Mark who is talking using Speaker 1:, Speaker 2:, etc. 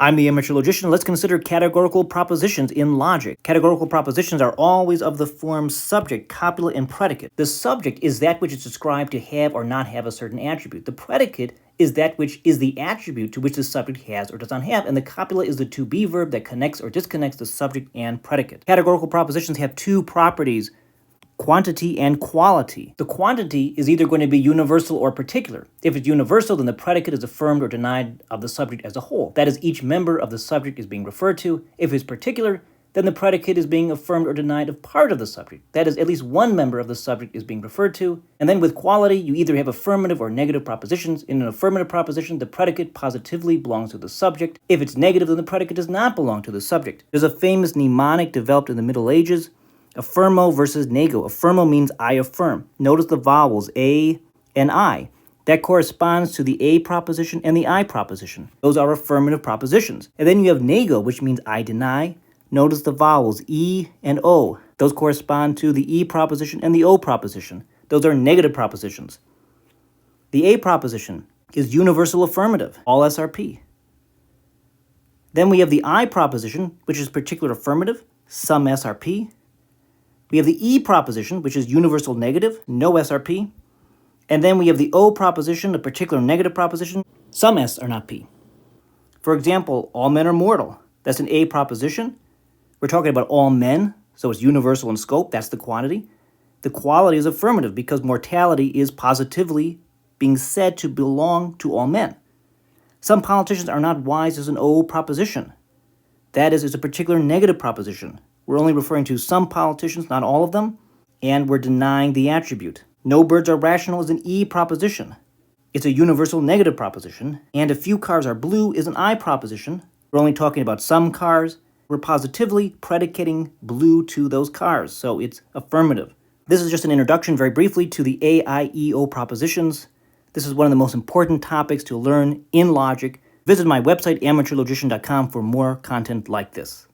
Speaker 1: I'm the amateur logician. Let's consider categorical propositions in logic. Categorical propositions are always of the form subject, copula, and predicate. The subject is that which is described to have or not have a certain attribute. The predicate is that which is the attribute to which the subject has or does not have, and the copula is the to be verb that connects or disconnects the subject and predicate. Categorical propositions have two properties: quantity and quality. The quantity is either going to be universal or particular. If it's universal, then the predicate is affirmed or denied of the subject as a whole. That is, each member of the subject is being referred to. If it's particular, then the predicate is being affirmed or denied of part of the subject. That is, at least one member of the subject is being referred to. And then with quality, you either have affirmative or negative propositions. In an affirmative proposition, the predicate positively belongs to the subject. If it's negative, then the predicate does not belong to the subject. There's a famous mnemonic developed in the Middle Ages: affirmo versus nego. Affirmo means I affirm. Notice the vowels A and I. That corresponds to the A proposition and the I proposition. Those are affirmative propositions. And then you have nego, which means I deny. Notice the vowels E and O. Those correspond to the E proposition and the O proposition. Those are negative propositions. The A proposition is universal affirmative, all SRP. Then we have the I proposition, which is particular affirmative, some SRP. We have the E proposition, which is universal negative, no SRP. And then we have the O proposition, a particular negative proposition. Some S are not P. For example, all men are mortal. That's an A proposition. We're talking about all men, so it's universal in scope. That's the quantity. The quality is affirmative because mortality is positively being said to belong to all men. Some politicians are not wise is an O proposition. That is, it's a particular negative proposition. We're only referring to some politicians, not all of them, and we're denying the attribute. No birds are rational is an E proposition. It's a universal negative proposition. And a few cars are blue is an I proposition. We're only talking about some cars. We're positively predicating blue to those cars, so it's affirmative. This is just an introduction, very briefly, to the A, I, E, O propositions. This is one of the most important topics to learn in logic. Visit my website, amateurlogician.com, for more content like this.